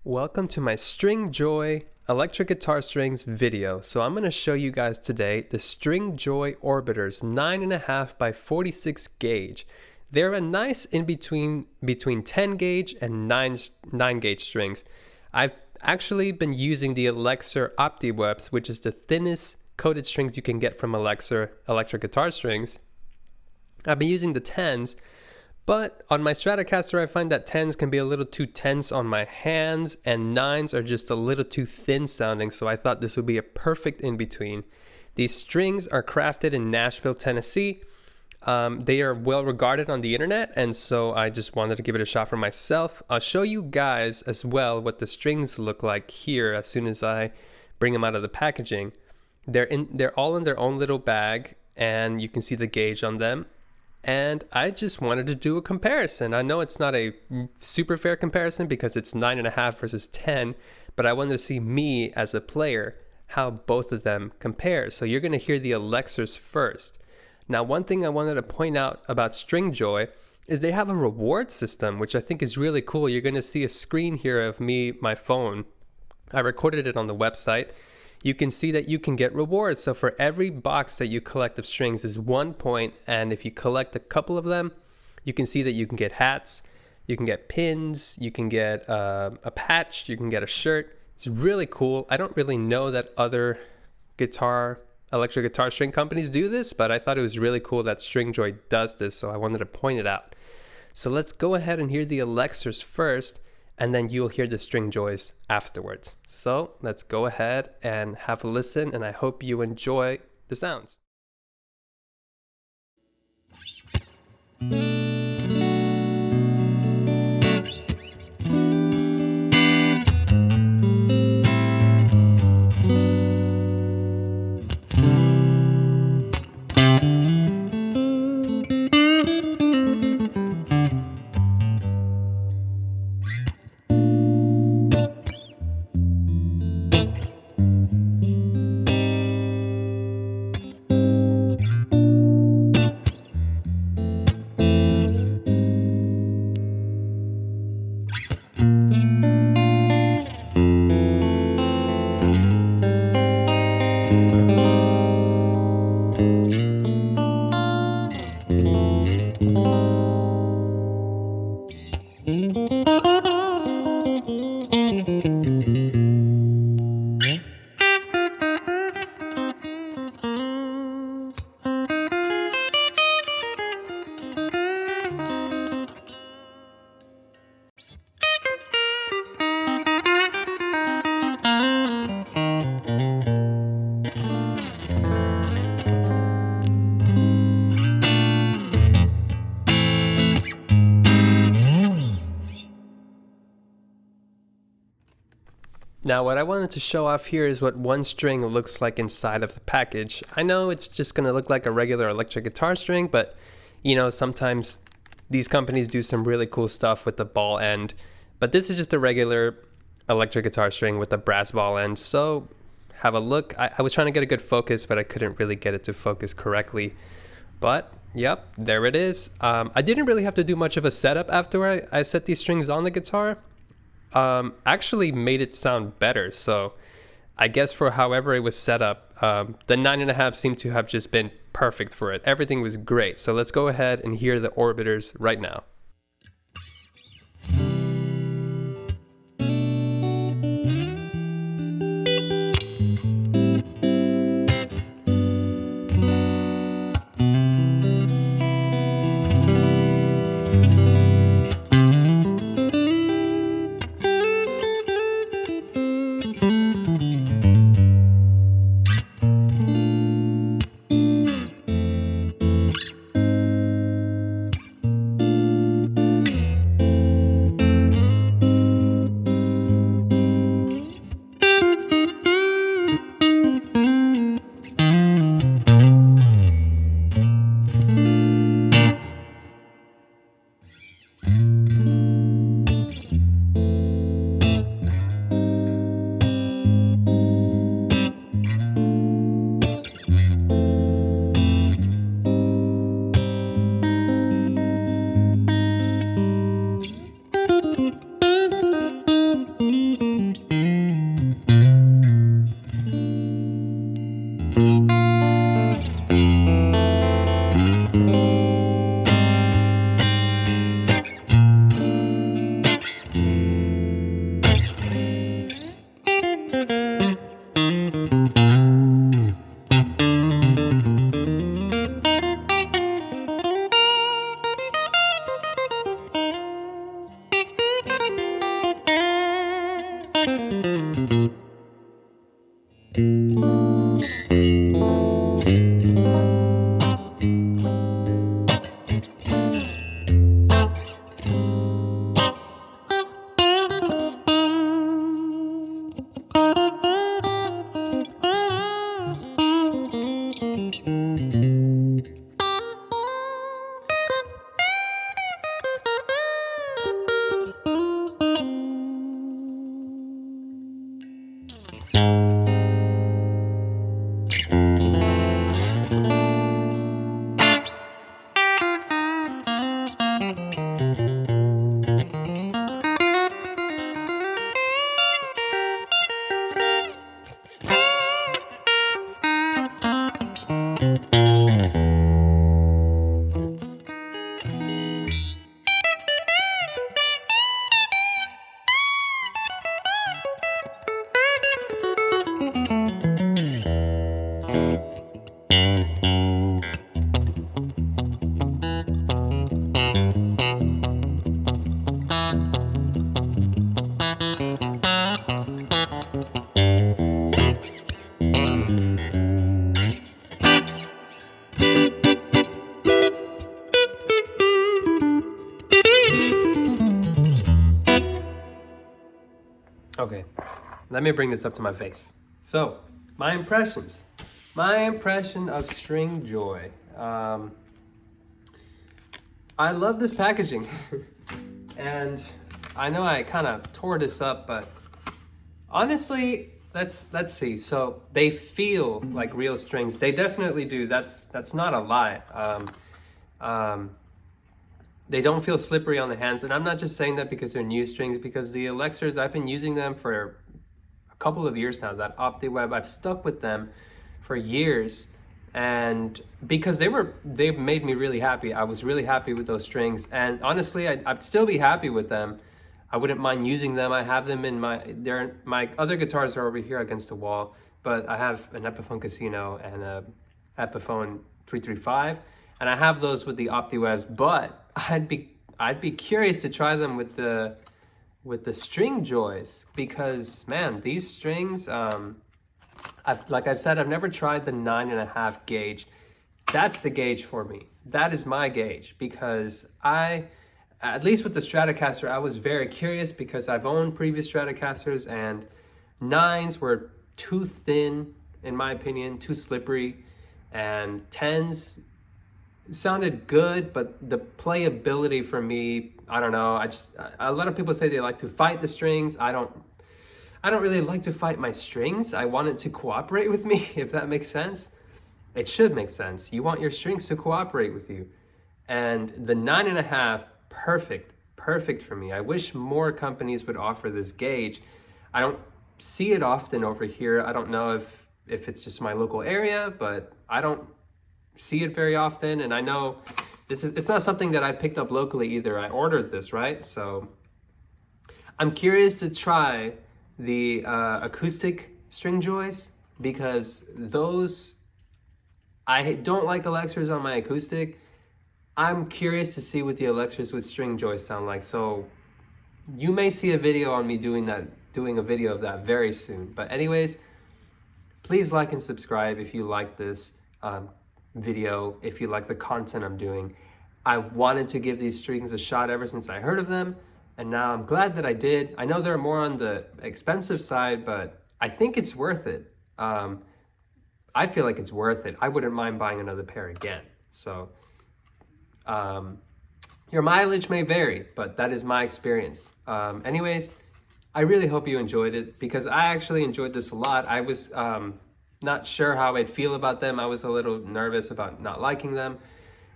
Welcome to my Stringjoy electric guitar strings video. So I'm going to show you guys today the Stringjoy Orbiters 9.5 by 46 gauge. They're a nice in between 10 gauge and 9 gauge strings. I've actually been using the Alexer OptiWebs, which is the thinnest coated strings you can get from Alexer electric guitar strings. I've been using the 10s. But on my Stratocaster, I find that 10s can be a little too tense on my hands, and 9s are just a little too thin sounding, so I thought this would be a perfect in-between. These strings are crafted in Nashville, Tennessee. They are well regarded on the internet, and so I just wanted to give it a shot for myself. I'll show you guys as well what the strings look like here as soon as I bring them out of the packaging. They're all in their own little bag, and you can see the gauge on them. And I just wanted to do a comparison. I know it's not a super fair comparison because it's 9.5 versus 10, but I wanted to see me as a player, how both of them compare. So you're gonna hear the Alexers first. Now, one thing I wanted to point out about Stringjoy is they have a reward system, which I think is really cool. You're gonna see a screen here of my phone. I recorded it on the website. You can see that you can get rewards. So for every box that you collect of strings is 1 point. And if you collect a couple of them, you can see that you can get hats, you can get pins, you can get a patch, you can get a shirt. It's really cool. I don't really know that other electric guitar string companies do this, but I thought it was really cool that Stringjoy does this. So I wanted to point it out. So let's go ahead and hear the Alexers first, and then you'll hear the Stringjoys afterwards. So let's go ahead and have a listen, and I hope you enjoy the sounds. Now, what I wanted to show off here is what one string looks like inside of the package. I know it's just going to look like a regular electric guitar string, but you know, sometimes these companies do some really cool stuff with the ball end. But this is just a regular electric guitar string with a brass ball end. So have a look. I was trying to get a good focus, but I couldn't really get it to focus correctly. But yep, there it is. I didn't really have to do much of a setup after I set these strings on the guitar. Actually made it sound better. So I guess for however it was set up, the 9.5 seemed to have just been perfect for it. Everything was great. So let's go ahead and hear the Orbiters right now. Okay, let me bring this up to my face. So, my impressions. My impression of Stringjoy. I love this packaging. And I know I kind of tore this up, but honestly, let's see. So they feel like real strings. They definitely do. That's not a lie. They don't feel slippery on the hands, and I'm not just saying that because they're new strings, because the Alexers, I've been using them for a couple of years now. That OptiWeb, I've stuck with them for years, and because they made me really happy. I was really happy with those strings, and honestly, I'd still be happy with them. I wouldn't mind using them. I have them in my other guitars are over here against the wall, but I have an Epiphone Casino and a Epiphone 335, and I have those with the OptiWebs, but I'd be curious to try them with the Stringjoys, because man, these strings, like I've said, I've never tried the 9.5 gauge. That's the gauge for me. That is my gauge, because at least with the Stratocaster, I was very curious because I've owned previous Stratocasters, and 9s were too thin, in my opinion, too slippery, and 10s sounded good, but the playability for me, I don't know. A lot of people say they like to fight the strings. I don't really like to fight my strings. I want it to cooperate with me, if that makes sense. It should make sense. You want your strings to cooperate with you. And the 9.5, perfect for me. I wish more companies would offer this gauge. I don't see it often over here. I don't know if it's just my local area, but I don't see it very often. And I know it's not something that I picked up locally either. I ordered this, right? So I'm curious to try the acoustic Stringjoys, because those, I don't like Alexers on my acoustic. I'm curious to see what the Alexers with Stringjoys sound like. So you may see a video on me doing a video of that very soon. But anyways, please like and subscribe if you like this video, if you like the content I'm doing. I wanted to give these strings a shot ever since I heard of them, and now I'm glad that I did. I know they're more on the expensive side, but I think it's worth it. I feel like it's worth it. I wouldn't mind buying another pair again. So your mileage may vary, but that is my experience. Anyways, I really hope you enjoyed it, because I actually enjoyed this a lot. I was not sure how I'd feel about them. I was a little nervous about not liking them,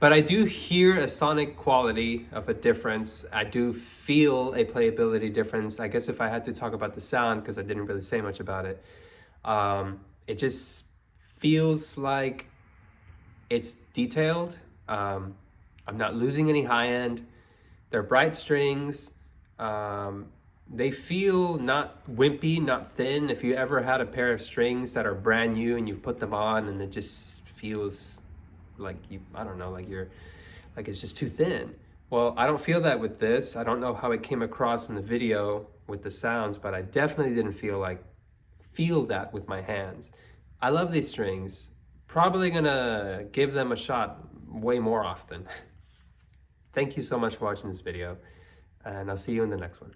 but I do hear a sonic quality of a difference. I do feel a playability difference. I guess if I had to talk about the sound, because I didn't really say much about it, it just feels like it's detailed. I'm not losing any high end. They're bright strings. They feel not wimpy, not thin. If you ever had a pair of strings that are brand new and you put them on and it just feels like I don't know, like it's just too thin. Well, I don't feel that with this. I don't know how it came across in the video with the sounds, but I definitely didn't feel that with my hands. I love these strings. Probably gonna give them a shot way more often. Thank you so much for watching this video, and I'll see you in the next one.